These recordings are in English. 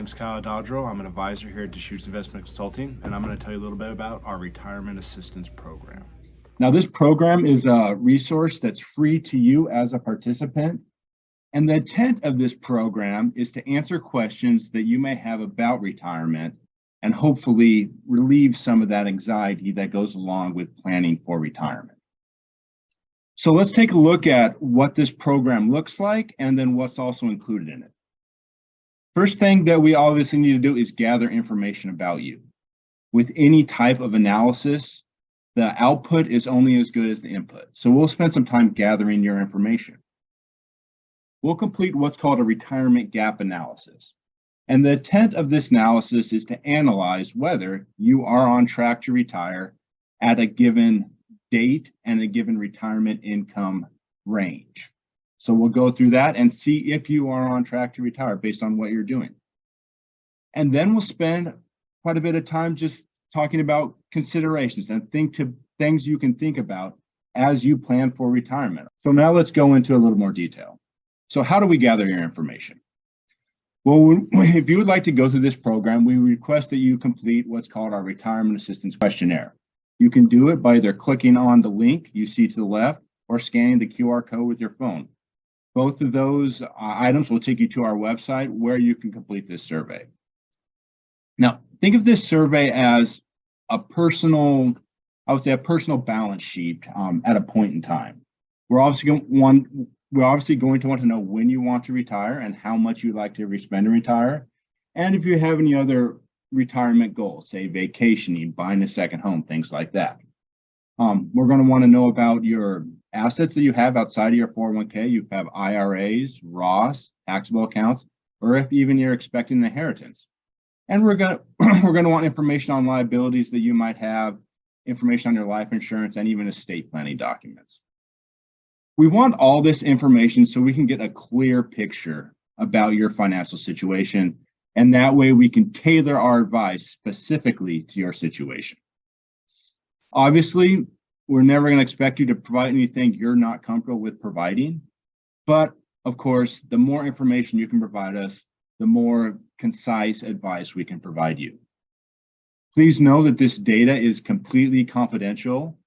name is Kyle Dodrell. I'm an advisor here at Deschutes Investment Consulting, and I'm going to tell you a little bit about our retirement assistance program. Now, this program is a resource that's free to you as a participant. And the intent of this program is to answer questions that you may have about retirement and hopefully relieve some of that anxiety that goes along with planning for retirement. So let's take a look at what this program looks like and then what's also included in it. First thing that we obviously need to do is gather information about you. With any type of analysis, the output is only as good as the input. So we'll spend some time gathering your information. We'll complete what's called a retirement gap analysis. And the intent of this analysis is to analyze whether you are on track to retire at a given date and a given retirement income range. So we'll go through that and see if you are on track to retire based on what you're doing. And then we'll spend quite a bit of time just talking about considerations and things you can think about as you plan for retirement. So now let's go into a little more detail. So how do we gather your information? Well, if you would like to go through this program, we request that you complete what's called our retirement assistance questionnaire. You can do it by either clicking on the link you see to the left or scanning the QR code with your phone. Both of those items will take you to our website where you can complete this survey. Now, think of this survey as a personal, I would say a personal balance sheet at a point in time. We're obviously going to want to know when you want to retire and how much you'd like to spend to retire. And if you have any other retirement goals, say vacationing, buying a second home, things like that. We're going to want to know about your assets that you have outside of your 401k. You have IRAs, Roths, taxable accounts, or if even you're expecting an inheritance. And we're going to want information on liabilities that you might have, information on your life insurance, and even estate planning documents. We want all this information so we can get a clear picture about your financial situation, and that way we can tailor our advice specifically to your situation. Obviously, we're never going to expect you to provide anything you're not comfortable with providing, but of course, the more information you can provide us, the more concise advice we can provide you. Please know that this data is completely confidential.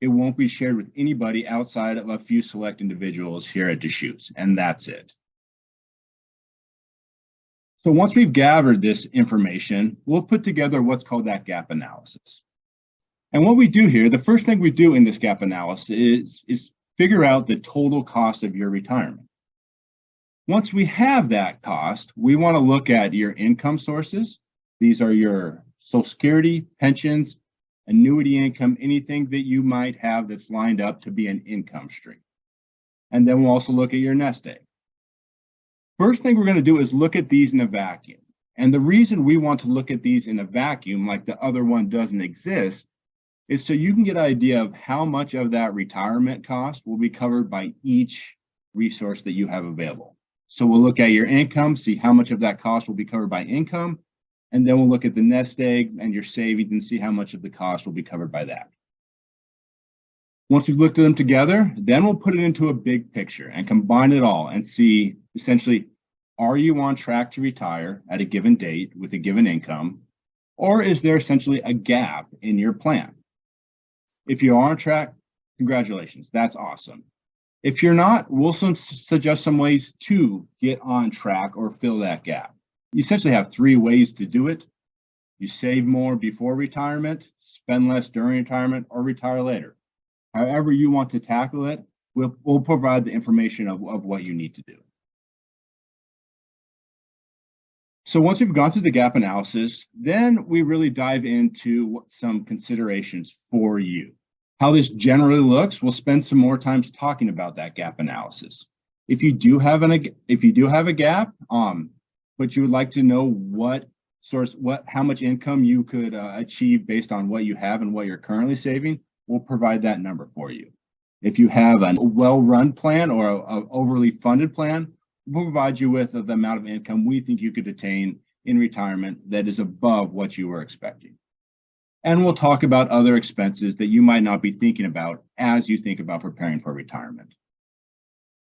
It won't be shared with anybody outside of a few select individuals here at Deschutes, and that's it. So once we've gathered this information, we'll put together what's called that gap analysis. And what we do here, the first thing we do in this gap analysis is figure out the total cost of your retirement. Once we have that cost, we want to look at your income sources. These are your Social Security, pensions, annuity income, anything that you might have that's lined up to be an income stream. And then we'll also look at your nest egg. First thing we're going to do is look at these in a vacuum. And the reason we want to look at these in a vacuum, like the other one doesn't exist, is so you can get an idea of how much of that retirement cost will be covered by each resource that you have available. So we'll look at your income, see how much of that cost will be covered by income, and then we'll look at the nest egg and your savings and see how much of the cost will be covered by that. Once we've looked at them together, then we'll put it into a big picture and combine it all and see essentially, are you on track to retire at a given date with a given income, or is there essentially a gap in your plan? If you are on track, congratulations, that's awesome. If you're not, we'll suggest some ways to get on track or fill that gap. You essentially have three ways to do it. You save more before retirement, spend less during retirement, or retire later. However you want to tackle it, we'll provide the information of what you need to do. So once we've gone through the gap analysis, then we really dive into some considerations for you. How this generally looks, we'll spend some more time talking about that gap analysis. If you do have a gap, but you would like to know how much income you could achieve based on what you have and what you're currently saving, we'll provide that number for you. If you have a well-run plan or an overly funded plan, we'll provide you with the amount of income we think you could attain in retirement that is above what you were expecting. And we'll talk about other expenses that you might not be thinking about as you think about preparing for retirement.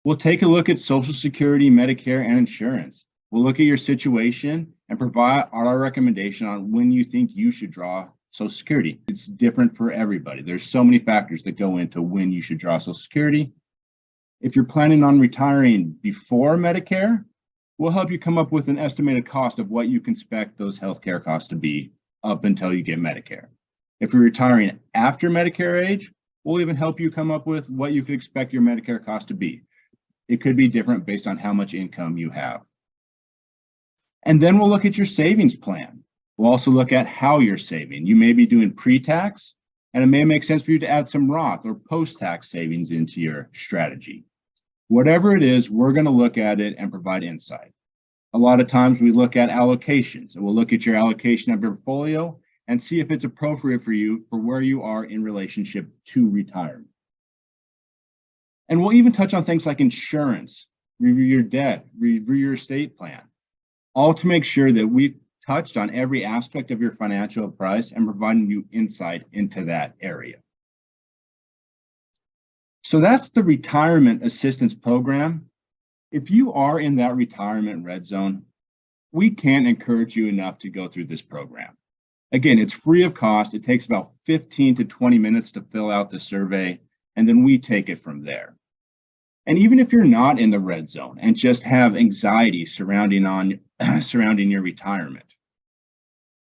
We'll take a look at Social Security, Medicare, and insurance. We'll look at your situation and provide our recommendation on when you think you should draw Social Security. It's different for everybody. There's so many factors that go into when you should draw Social Security. If you're planning on retiring before Medicare, we'll help you come up with an estimated cost of what you can expect those healthcare costs to be up until you get Medicare. If you're retiring after Medicare age, we'll even help you come up with what you could expect your Medicare cost to be. It could be different based on how much income you have. And then we'll look at your savings plan. We'll also look at how you're saving. You may be doing pre-tax, and it may make sense for you to add some Roth or post-tax savings into your strategy. Whatever it is, we're going to look at it and provide insight. A lot of times we look at allocations, and we'll look at your allocation of your portfolio and see if it's appropriate for you for where you are in relationship to retirement. And we'll even touch on things like insurance, review your debt, review your estate plan, all to make sure that we've touched on every aspect of your financial price and providing you insight into that area. So that's the Retirement Assistance Program. If you are in that retirement red zone, we can't encourage you enough to go through this program. Again, it's free of cost. It takes about 15 to 20 minutes to fill out the survey, and then we take it from there. And even if you're not in the red zone and just have anxiety surrounding your retirement,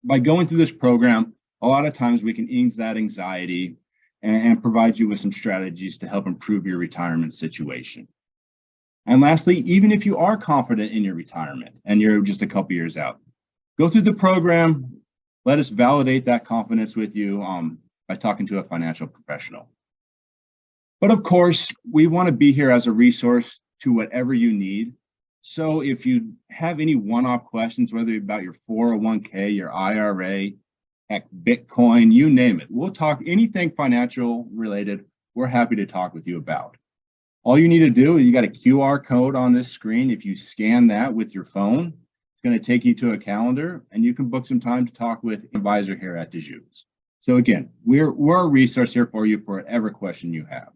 by going through this program, a lot of times we can ease that anxiety and provide you with some strategies to help improve your retirement situation. And lastly, even if you are confident in your retirement and you're just a couple years out, go through the program. Let us validate that confidence with you by talking to a financial professional. But of course, we want to be here as a resource to whatever you need. So if you have any one-off questions, whether it's about your 401k, your IRA, heck, Bitcoin, you name it, we'll talk anything financial related. We're happy to talk with you about. All you need to do is you got a QR code on this screen. If you scan that with your phone, it's going to take you to a calendar and you can book some time to talk with an advisor here at Deschutes. So again, we're a resource here for you for whatever question you have.